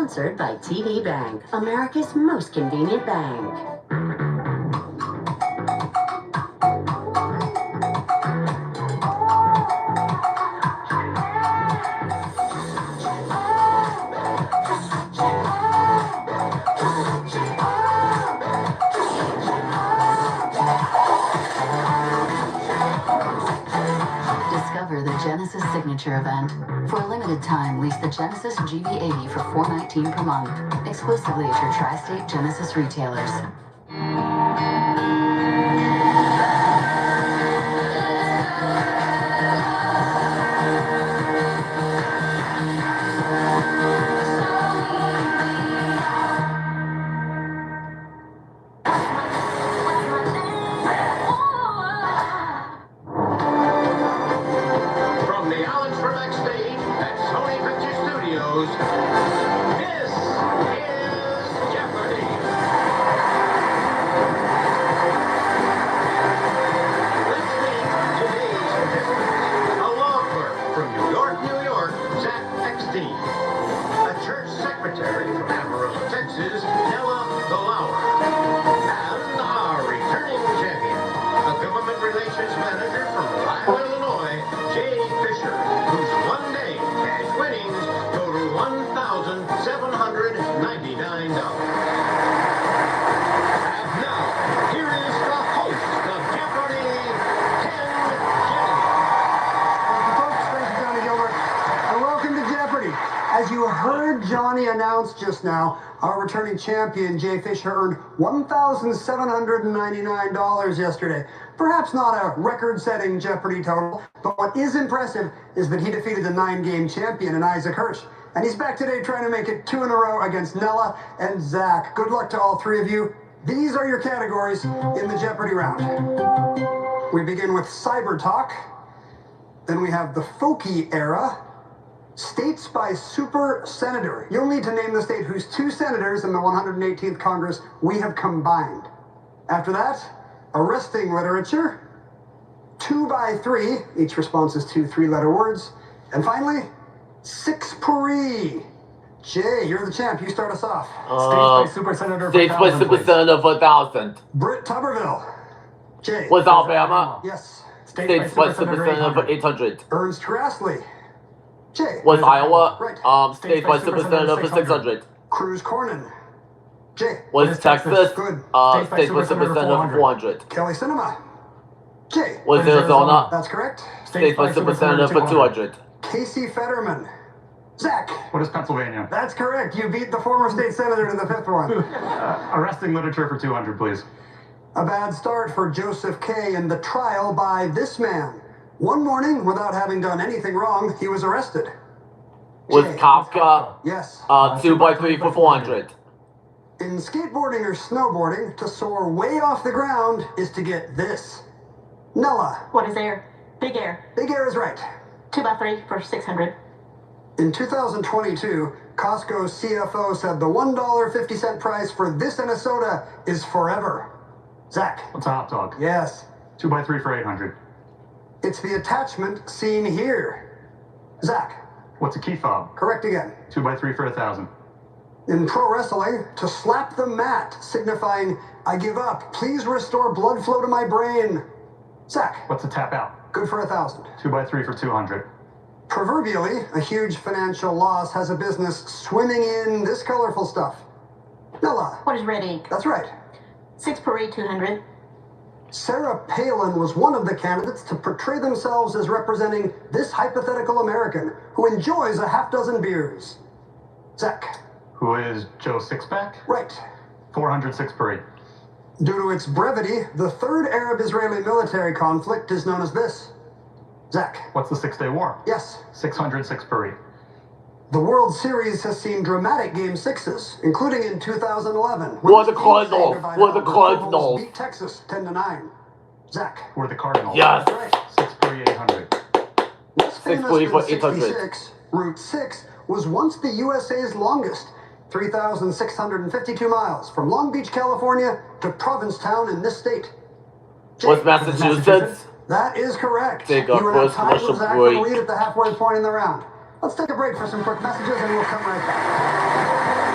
Sponsored by TD Bank, America's most convenient bank. Discover the Genesis Signature event. For a limited time, lease the Genesis GV80 for $419 per month, exclusively at your tri-state Genesis retailers. This is Jeopardy! Let's meet today's participants. A law clerk from New York, Zach Eckstein. A church secretary from Amarillo, Texas, Nella Lauer. And our returning champion, a government relations manager from Lyle, Illinois, Jay Fisher, whose one-day cash winnings total $1,799. And now, here is the host of Jeopardy, Ken Folks, thank you, Johnny Gilbert, and welcome to Jeopardy. As you heard Johnny announce just now, our returning champion, Jay Fisher, earned $1,799 yesterday. Perhaps not a record-setting Jeopardy total, but what is impressive is that he defeated the 9-game champion in Isaac Hirsch. And he's back today trying to make it 2 in a row against Nella and Zach. Good luck to all three of you. These are your categories in the Jeopardy round. We begin with Cyber Talk. Then we have the Folky era. States by Super Senator. You'll need to name the state whose 2 senators in the 118th Congress we have combined. After that, Arresting Literature. 2 by 3. Each response is 2 3-letter words. And finally, Six-Pourri. Jay, you're the champ. You start us off. States by Super Senator for 1,000. Britt Tuberville. Jay. Was Alabama? Yes. States by Super Senator for 800. Ernst Grassley. Jay. Was Iowa? Right. States by Super Senator for 600. Cruz Cornyn. Jay. Was Texas? Good. States by Super Senator for 400. Kelly Cinema. Jay. Was Arizona? That's correct. States by Super Senator for 200. Casey Fetterman. Zach. What is Pennsylvania? That's correct. You beat the former state senator in the 5th one. Arresting Literature for 200, please. A bad start for Joseph K. in the trial by this man. One morning, without having done anything wrong, he was arrested. Was Jay. Kafka? Yes. 2 by 3 for 400. In skateboarding or snowboarding, to soar way off the ground is to get this. Nella. What is air? Big air. Big air is right. 2 by 3 for 600. In 2022, Costco's CFO said the $1.50 price for this and a soda is forever. Zach. What's a hot dog? Yes. 2 by 3 for 800. It's the attachment seen here. Zach. What's a key fob? Correct again. 2 by 3 for 1,000. In pro wrestling, to slap the mat, signifying, I give up. Please restore blood flow to my brain. Zach. What's a tap out? Good for 1,000. 2 by 3 for 200. Proverbially, a huge financial loss has a business swimming in this colorful stuff. Nella. What is red ink? That's right. Six-Pourri, 200. Sarah Palin was one of the candidates to portray themselves as representing this hypothetical American who enjoys a half dozen beers. Zach. Who is Joe Sixpack? Right. 400 Six-Pourri. Due to its brevity, the third Arab-Israeli military conflict is known as this. Zach. What's the 6-Day War? Yes. 600 Six-Pourri. The World Series has seen dramatic Game 6s, including in 2011. What the Cardinals? Beat Texas 10-9. Zach. Who are the Cardinals? Yes. That's right. Six-Pourri 800. Less famous Six-Pourri for than 800. 66, Route 6 was once the USA's longest, 3,652 miles, from Long Beach, California to Provincetown in this state. Jay. Was Massachusetts? That is correct. Take You our are now first tied with commercial Zach for the break. lead at the halfway point in the round. Let's take a break for some quick messages and we'll come right back.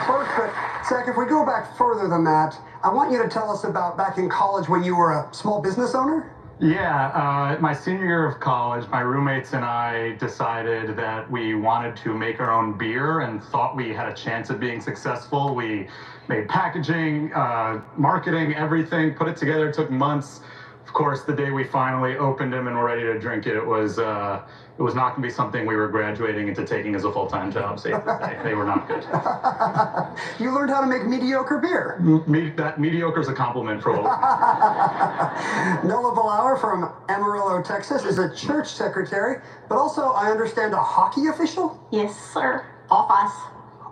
clerk, but Zach, if we go back further than that, I want you to tell us about back in college when you were a small business owner? Yeah, my senior year of college, my roommates and I decided that we wanted to make our own beer and thought we had a chance at being successful. We made packaging, marketing, everything, put it together. It took months. Of course, the day we finally opened them and were ready to drink it, it was not going to be something we were graduating into taking as a full-time job. Safe to say, they were not good. You learned how to make mediocre beer. That mediocre is a compliment for what. Noah Valauer from Amarillo, Texas, is a church secretary, but also, I understand, a hockey official? Yes, sir. Off ice.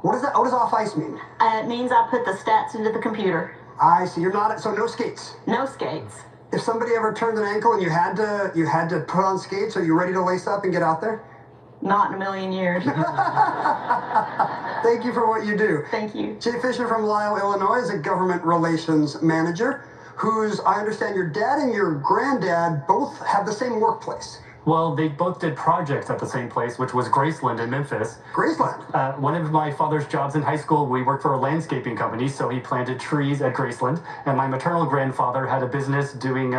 What is that? What does off ice mean? It means I put the stats into the computer. I see. You're not, so no skates. No skates. If somebody ever turned an ankle and you had to put on skates, are you ready to lace up and get out there? Not in a million years. Thank you for what you do. Thank you. Jay Fisher from Lisle, Illinois is a government relations manager whose, I understand, your dad and your granddad both have the same workplace. Well, they both did projects at the same place, which was Graceland in Memphis. Graceland? One of my father's jobs in high school, we worked for a landscaping company, so he planted trees at Graceland. And my maternal grandfather had a business doing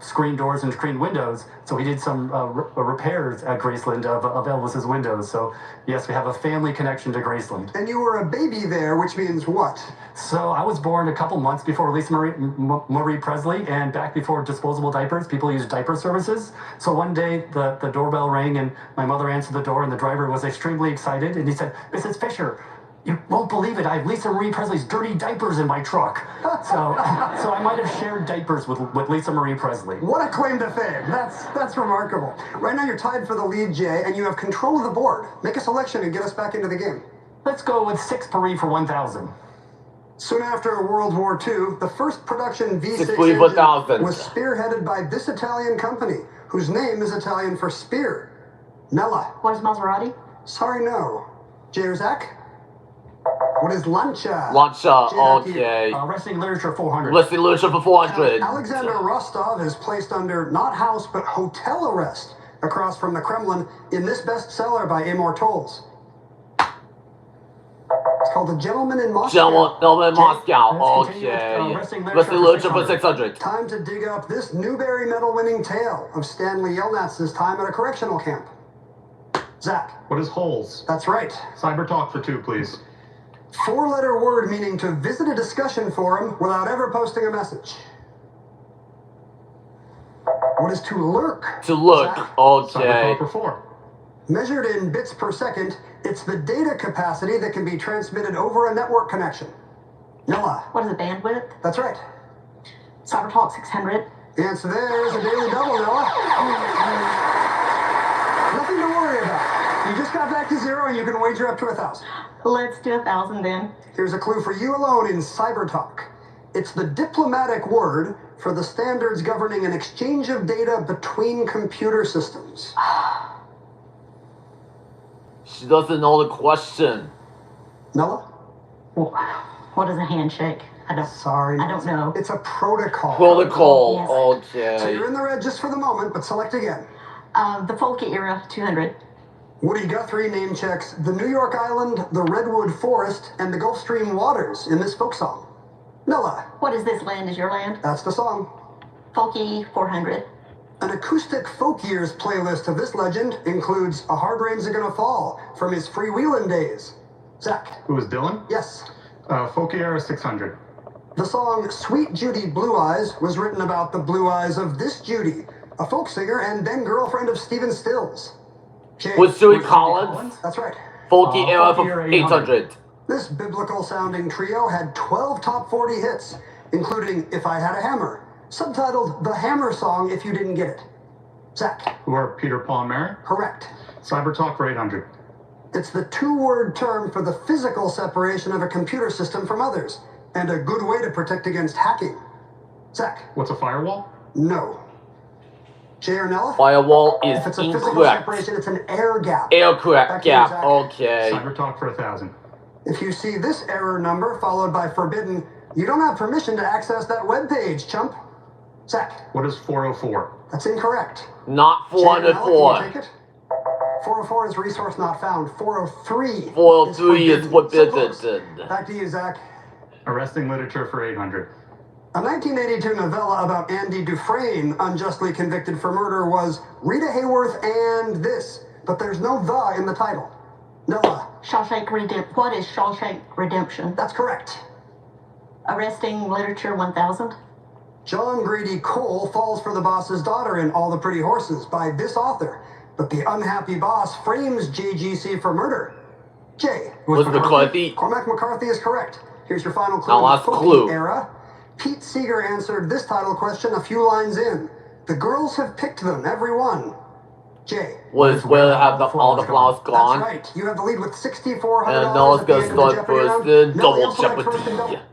screen doors and screen windows, so he did some repairs at Graceland of Elvis's windows. So, yes, we have a family connection to Graceland. And you were a baby there, which means what? So I was born a couple months before Lisa Marie Presley, and back before disposable diapers. People used diaper services. So one day the doorbell rang and my mother answered the door and the driver was extremely excited and he said, "Mrs. Fisher, you won't believe it. I have Lisa Marie Presley's dirty diapers in my truck." So I might have shared diapers with Lisa Marie Presley. What a claim to fame. That's remarkable. Right now you're tied for the lead, Jay, and you have control of the board. Make a selection and get us back into the game. Let's go with 6 Paris for 1,000. Soon after World War II, the first production V6 6 Paris for 1,000. engine was spearheaded by this Italian company, whose name is Italian for spear. Nella. What is Maserati? Sorry, no. Jay or Zach? What is Lancia? Lancia, Jay, back to you. okay. Wrestling literature 400. Let's see Lucia for 400. Alexander Rostov is placed under not house but hotel arrest across from the Kremlin in this bestseller by Immortals. It's called The Gentleman in Moscow. Gentleman Moscow, Let's continue with, okay. wrestling Let's see Lucia for 600. 600. Time to dig up this Newbery Medal-winning tale of Stanley Yelnatz's time at a correctional camp. Zach. What is holes? That's right. Cyber talk for 2, please. 4-letter word meaning to visit a discussion forum without ever posting a message. What is to lurk? To look, Zach. Cyber okay. talk for 4. Measured in bits per second, it's the data capacity that can be transmitted over a network connection. Noah. What is the bandwidth? That's right. Cybertalk 600. The answer there is a daily double, Noah. Nothing to worry about. You just got back to 0 and you can wager up to 1,000. Let's do 1,000 then. Here's a clue for you alone in cyber talk. It's the diplomatic word for the standards governing an exchange of data between computer systems. She doesn't know the question. Noah? What is a handshake? Sorry. I don't know. It's a protocol. Protocol, Yes. So okay. you're in the red just for the moment, but select again. The Folky era 200. Woody Guthrie name checks the New York Island, the Redwood Forest, and the Gulf Stream waters in this folk song. Noah. What is this land is your land? That's the song. Folky 400. An acoustic folk years playlist of this legend includes A Hard Rain's A Gonna Fall from his freewheelin' days. Zach. Who is Dylan? Yes. Folky era 600. The song Sweet Judy Blue Eyes was written about the blue eyes of this Judy, a folk singer and then girlfriend of Stephen Stills. Jay. With Judy Collins, That's right. Folky era Folky for era 800. This biblical-sounding trio had 12 top 40 hits, including If I Had a Hammer, subtitled The Hammer Song If You Didn't Get It. Zach. Who are Peter, Paul, and Mary? Correct. Cyber talk for 800. It's the 2-word term for the physical separation of a computer system from others, and a good way to protect against hacking. Zach. What's a firewall? No. Jay or Nella? Firewall If it's is a physical incorrect. separation, it's an air gap. Air Back correct to you, gap, Zach. okay. Cyber talk for 1,000. If you see this error number followed by forbidden, you don't have permission to access that web page, chump. Zach. What is 404? That's incorrect. Not Jay or Nella, can you 404. take it? 404 is resource not found. 403. 403 is forbidden. Back to you, Zach. Arresting literature for 800. A 1982 novella about Andy Dufresne, unjustly convicted for murder, was Rita Hayworth and this, but there's no "the" in the title. Noah. Shawshank Redemption. What is Shawshank Redemption? That's correct. Arresting Literature 1000. John Grady Cole falls for the boss's daughter in All the Pretty Horses by this author, but the unhappy boss frames JGC for murder. Jay. Was McCarthy? Cormac McCarthy is correct. Here's your final clue. Now last In the clue. Folky era, Pete Seeger answered this title question a few lines in. The girls have picked them, every one. Jay. Was where have all the flowers gone? That's right. You have the lead with $6,400 And Noah's at the gonna end of the start Jeopardy first, round. then Noah, double you'll select first and Jeopardy. double-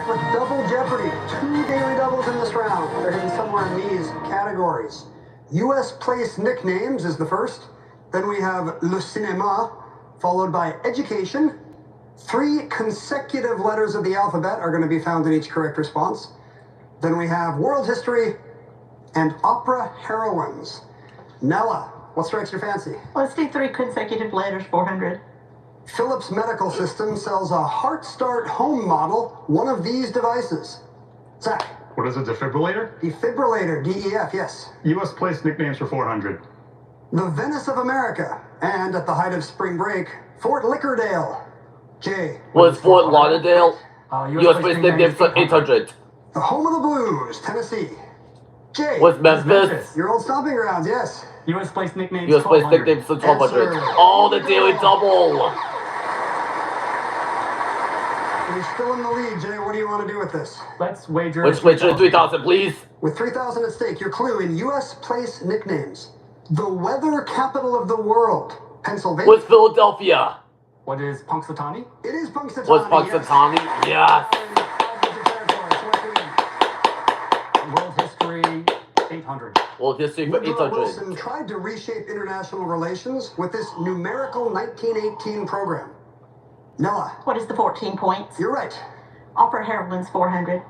With double Jeopardy, 2 daily doubles in this round. They're hidden somewhere in these categories. U.S. place nicknames is the first. Then we have Le Cinéma, followed by education. 3 consecutive letters of the alphabet are going to be found in each correct response. Then we have world history and opera heroines. Nella, what strikes your fancy? Let's do 3 consecutive letters, 400. Philips Medical System sells a Heart Start home model, one of these devices. Zach. What is a defibrillator? Defibrillator, DEF, yes. U.S. place nicknames for 400. The Venice of America, and at the height of spring break, Fort Lickerdale. Jay. Was Fort Lauderdale? U.S. place nicknames for 800. The home of the blues, Tennessee. Jay. Was Memphis? Your old stomping grounds, yes. U.S. place nicknames U.S. place 1200. nicknames for 1200. Answer. Oh, the daily double! You're still in the lead, Jay. What do you want to do with this? Let's wager. Which wager 3,000, please? With 3,000 at stake, your clue in U.S. place nicknames. The weather capital of the world, Pennsylvania. Was Philadelphia? What is Punxsutawney? It is Punxsutawney. Was Punxsutawney? Yes. World history 800. World history for Woodrow 800. Wilson tried to reshape international relations with this numerical 1918 program. Nella. What is the 14 points? You're right. Opera heroines, 400.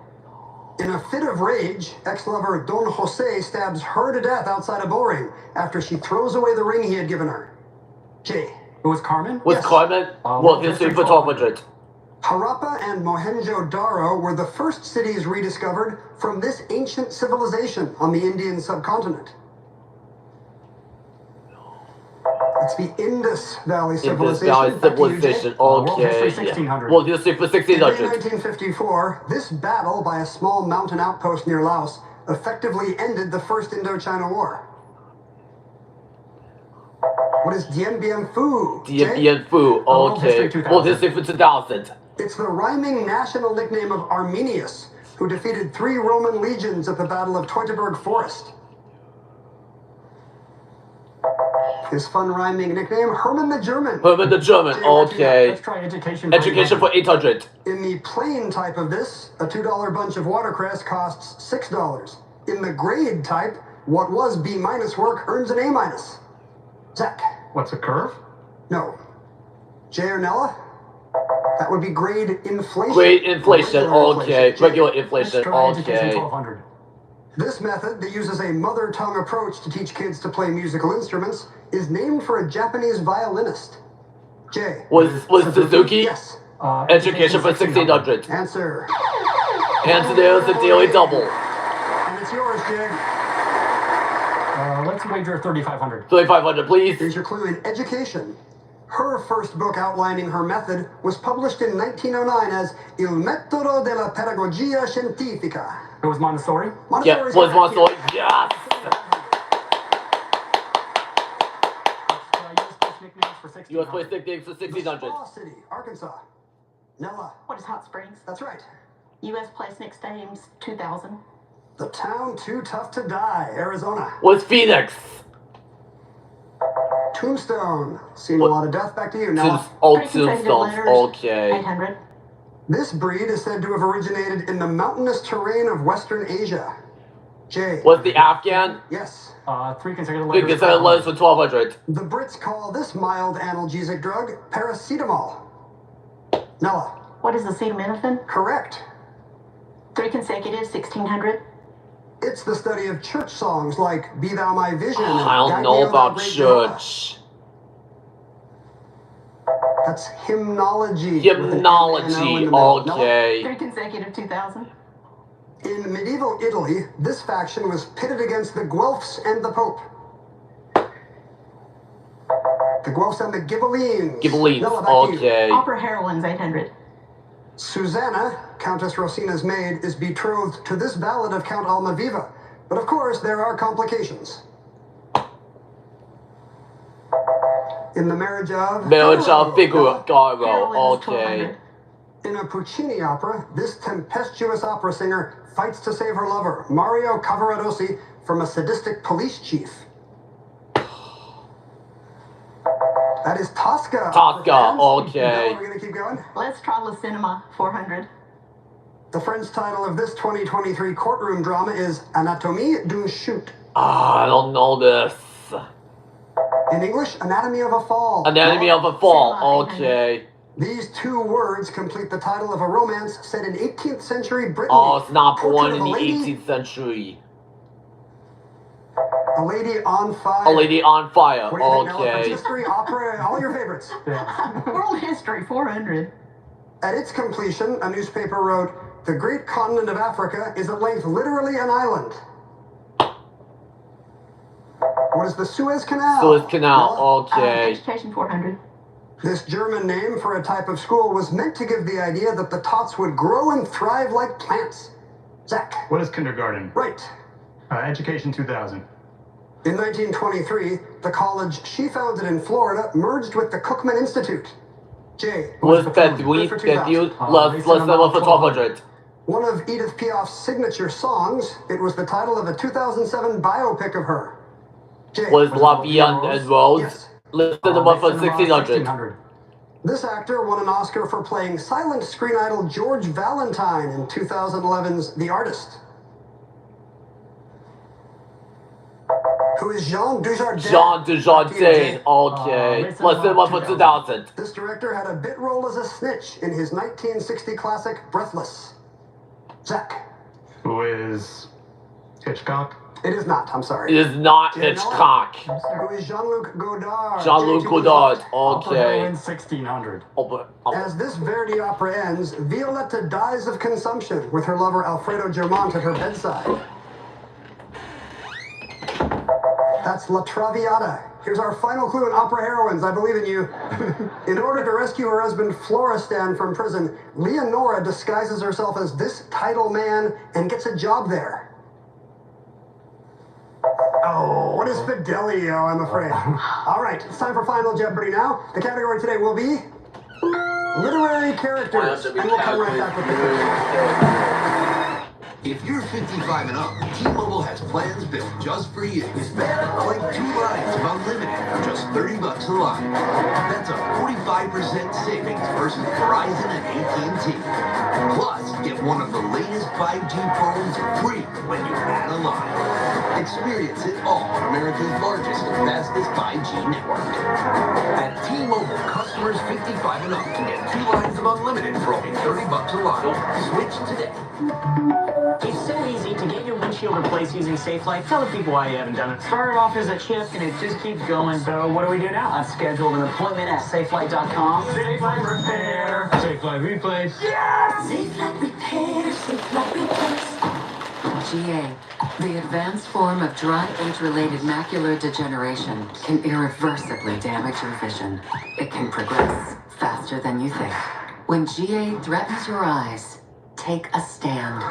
In a fit of rage, ex-lover Don Jose stabs her to death outside a bull ring after she throws away the ring he had given her. J. It was Carmen? Was Yes. Carmen? World History for 1200. Harappa and Mohenjo-Daro were the first cities rediscovered from this ancient civilization on the Indian subcontinent. It's the Indus Valley Civilization. Indus Valley Civilization. World History Okay. 1600. World History for In 1600. 1954, this battle by a small mountain outpost near Laos effectively ended the First Indochina War. What is Dien Bien Phu? Dien Jay? Bien Phu. World History Okay. 2000. World History for 2000. It's the rhyming national nickname of Arminius, who defeated 3 Roman legions at the Battle of Teutoburg Forest. His fun rhyming nickname, Herman the German. Herman the German. Okay. Let's try education. Education for 800. In the plain type of this, a $2 bunch of watercress costs $6. In the grade type, what was B- work earns an A-. Zach? What's a curve? No. Jay or Nella? That would be grade inflation. Grade inflation. Regular Okay. inflation. Regular Let's inflation. try education Okay. 1200. This method, that uses a mother tongue approach to teach kids to play musical instruments, is named for a Japanese violinist. Jay? Was Suzuki? Yes. Education for 1600. Answer. And there's the daily double. And it's yours, Jay. Let's wager 3500. 3500, please. Here's your clue in education. Her first book outlining her method was published in 1909 as Il Metodo della Pedagogia Scientifica. It was Montessori. Yeah, Montessori's was correct. Montessori. Yes. Nicknames for 1600. US place nicknames for The 1600. Spa City, Arkansas. Nella. What is Hot Springs? That's right. U.S. place nicknames 2000. The town too tough to die, Arizona. Was Phoenix. Tombstone. Seen What? a lot of death. Back to you, Nella. Old 3 consecutive tombstones. letters. Okay. 800. This breed is said to have originated in the mountainous terrain of Western Asia. Jay. Was the Afghan? Yes. 3 consecutive We letters. can send letters for 1200. The Brits call this mild analgesic drug paracetamol. Nella. What is acetaminophen? Correct. 3 consecutive 1600. It's the study of church songs like Be Thou My Vision. and I don't Guide Me know on Thy about Great Jehovah. church. That's hymnology. Hymnology. Okay. 3 consecutive 2000. In medieval Italy, this faction was pitted against the Guelphs and the Pope. The Guelphs and the Ghibellines. Ghibellines. Nella, back to you. Okay. Opera heroines 800. Susanna, Countess Rosina's maid, is betrothed to this ballad of Count Almaviva. But of course, there are complications. In the marriage of... Marriage of Nella. Figaro. Heroines Okay. 1200. In a Puccini opera, this tempestuous opera singer fights to save her lover, Mario Cavaradossi, from a sadistic police chief. That is Tosca. Tosca, fans. okay. Now we're going to keep going. Let's try La Cinema 400. The French title of this 2023 courtroom drama is Anatomie d'une chute. I don't know this. In English, Anatomy of a Fall. Anatomy of a Fall. Cinema, Okay. These 2 words complete the title of a romance set in 18th century Britain. Oh, it's not born Portrait in of the a lady, 18th century. A lady on fire. A lady on fire. What do you think, Nella? French Okay. history, opera, all your favorites. Yeah. World history 400. At its completion, a newspaper wrote, "The great continent of Africa is at length literally an island." What is the Suez Canal? Suez Canal. Nella? Okay. Education 400. This German name for a type of school was meant to give the idea that the tots would grow and thrive like plants. Zach. What is kindergarten? Right. Education 2000. In 1923, the college she founded in Florida merged with the Cookman Institute. Jay. Was that Good we for that you 2000. let's number for 1200. One of Edith Piaf's signature songs, it was the title of a 2007 biopic of her. Jay. Was La Vie and Rose. Yes. Let's number for 1600. This actor won an Oscar for playing silent screen idol George Valentine in 2011's The Artist. Who is Jean Dujardin? Jean Dujardin. Okay. Let's number for 2000. This director had a bit role as a snitch in his 1960 classic Breathless. Zach. Who is Hitchcock? It is not. I'm sorry. It is not Yeah, no. Hitchcock. Who is Jean-Luc Godard? Jean-Luc J.G. Godard. Opera Okay. Heroine 1600. As this Verdi opera ends, Violetta dies of consumption with her lover Alfredo Germont at her bedside. That's La Traviata. Here's our final clue in opera heroines. I believe in you. In order to rescue her husband Florestan from prison, Leonora disguises herself as this title man and gets a job there. Oh, what is Fidelio, I'm afraid. All right, it's time for Final Jeopardy now. The category today will be literary characters. And we'll come right back with the clue. If you're 55 and up, T-Mobile has plans built just for you. Like 2 lines of unlimited for just $30 a line. That's a 45% savings versus Verizon and AT&T. Plus, get one of the latest 5G phones free when you add a line. Experience it all on America's largest and fastest 5G network. At T-Mobile, customers 55 and up can get 2 lines of unlimited for only $30 a line. Switch today. It's so easy to get your windshield replaced using SafeLight. Tell the people why you haven't done it. Started off as a chip and it just keeps going. So what do we do now? I've scheduled an appointment at SafeLight.com. SafeLight repair. SafeLight replace. SafeLight Repair, SafeLight Replace. GA, the advanced form of dry age-related macular degeneration, can irreversibly damage your vision. It can progress faster than you think. When GA threatens your eyes, take a stand.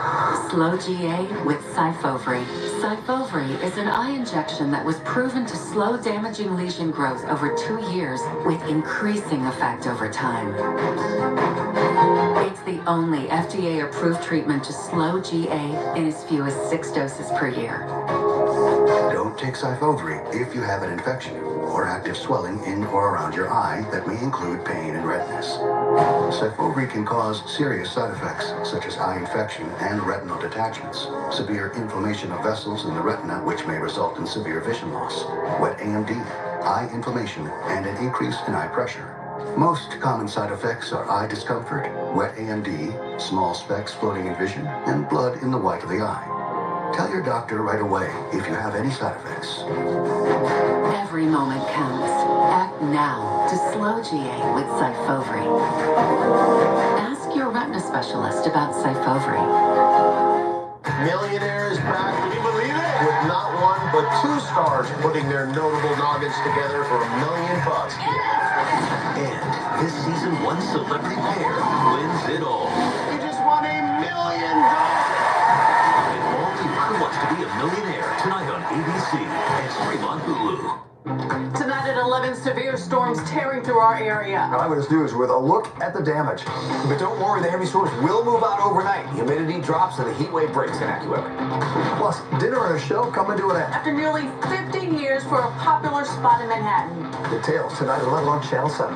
Slow GA with Syfovre. Syfovre is an eye injection that was proven to slow damaging lesion growth over 2 years with increasing effect over time. It's the only FDA-approved treatment to slow GA in as few as 6 doses per year. Don't take Syfovre if you have an infection or active swelling in or around your eye that may include pain and redness. Syfovre can cause serious side effects such as eye infection and retinal detachments, severe inflammation of vessels in the retina which may result in severe vision loss, wet AMD, eye inflammation, and an increase in eye pressure. Most common side effects are eye discomfort, wet AMD, small specks floating in vision, and blood in the white of the eye. Tell your doctor right away if you have any side effects. Every moment counts. Act now to slow GA with Syfovre. Ask your retina specialist about Syfovre. Millionaires back, can you believe it? With not 1 but 2 stars putting their notable noggins together for $1 million. And this season, 1 celebrity pair wins it all. You just won $1 million. Who Wants to Be a Millionaire tonight on ABC and stream on Hulu. Tonight at 11, severe storms tearing through our area. Eyewitness News with a look at the damage. But don't worry, the heavy storms will move out overnight. Humidity drops and the heat wave breaks in AccuWeather. Plus, dinner and a show coming to an end. After nearly 15 years for a popular spot in Manhattan. Details tonight at 11 on Channel 7.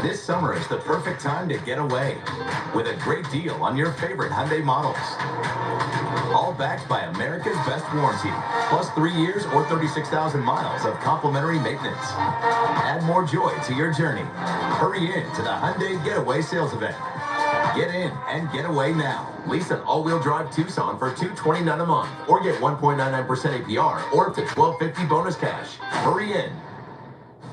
This summer is the perfect time to get away with a great deal on your favorite Hyundai models. All backed by America's best warranty, plus 3 years or 36,000 miles of complimentary maintenance. Add more joy to your journey. Hurry in to the Hyundai Getaway Sales Event. Get in and get away now. Lease an all-wheel drive Tucson for $229 a month, or get 1.99% APR, or up to $1,250 bonus cash. Hurry in.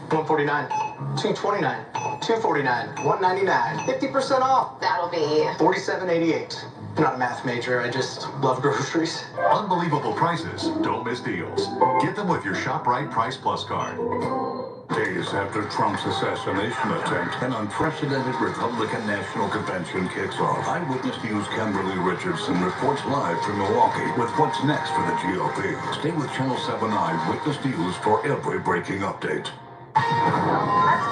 $149, $229, $249, $199, 50% off. That'll be $47.88. I'm not a math major, I just love groceries. Unbelievable prices. Don't miss deals. Get them with your ShopRite Price Plus card. Days after Trump's assassination attempt, an unprecedented Republican National Convention kicks off. Eyewitness News' Kimberly Richardson reports live from Milwaukee with what's next for the GOP. Stay with Channel 7 Eyewitness News for every breaking update. Let's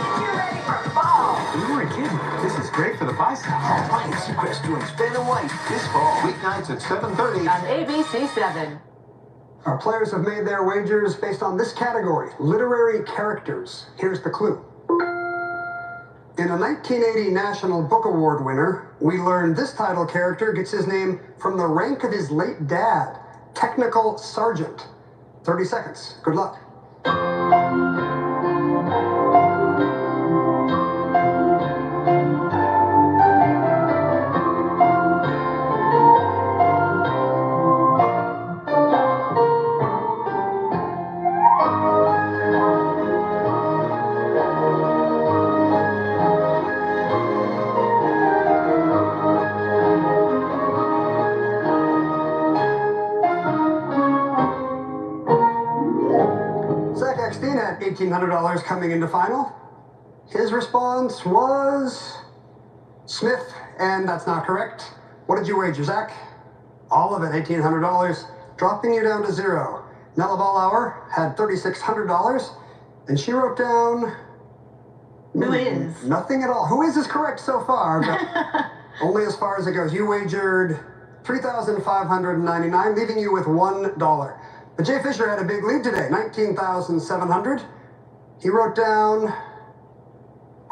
get you ready for fall. You weren't kidding. This is great for the biceps. Ryan Seacrest doing Spin and White this fall. Weeknights at 7:30 On ABC 7. Our players have made their wagers based on this category, literary characters. Here's the clue. In a 1980 National Book Award winner, we learned this title character gets his name from the rank of his late dad, Technical Sergeant. 30 seconds. Good luck. $1,800 coming into final. His response was Smith, and that's not correct. What did you wager, Zach? All of it, $1,800, dropping you down to zero. Nella Ballauer had $3,600, and she wrote down... Who is? Nothing at all. Who is correct so far, but only as far as it goes. You wagered $3,599, leaving you with $1. But Jay Fisher had a big lead today, $19,700. He wrote down...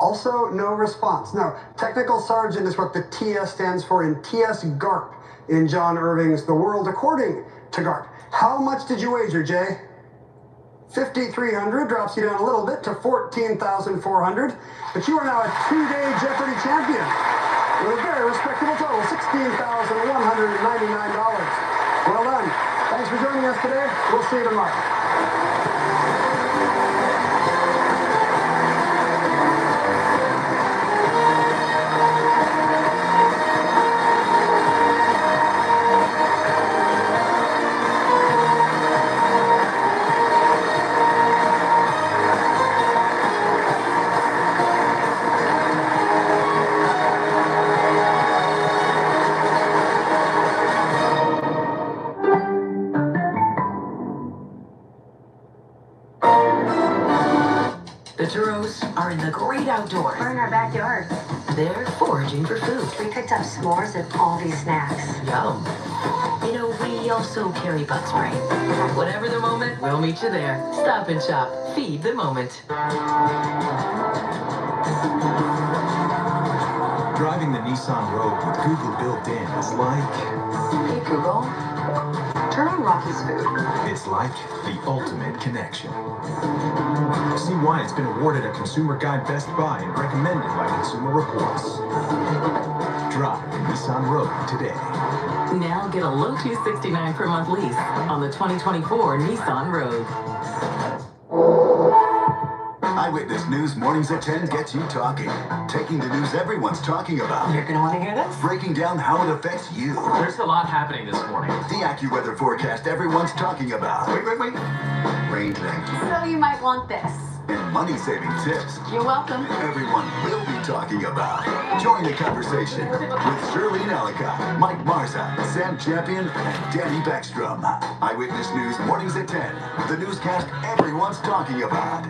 Also, no response. No, technical sergeant is what the TS stands for in TS GARP in John Irving's The World According to GARP. How much did you wager, Jay? $5,300 drops you down a little bit to $14,400. But you are now a two-day Jeopardy champion with a very respectable total, $16,199. Well done. Thanks for joining us today. We'll see you tomorrow. The Turos are in the great outdoors. We're in our backyard. They're foraging for food. We picked up s'mores and all these snacks. Yum. You know, we also carry bug spray. Whatever the moment, we'll meet you there. Stop and shop. Feed the moment. Driving the Nissan Rogue with Google built in is like... Hey, Google. Turn on Rocky's food. It's like the ultimate connection. See why it's been awarded a Consumer Guide Best Buy and recommended by Consumer Reports. Drive the Nissan Rogue today. Now get a low $269 per month lease on the 2024 Nissan Rogue. Eyewitness News mornings at 10 gets you talking. Taking the news everyone's talking about. You're gonna want to hear this? Breaking down how it affects you. There's a lot happening this morning. The AccuWeather forecast everyone's talking about. Wait. Rain today. So you might want this. And money-saving tips You're welcome. everyone will be talking about. Join the conversation with Shirlene Alec, Mike Marza, Sam Champion, and Danny Beckstrom. Eyewitness News mornings at 10. The newscast everyone's talking about.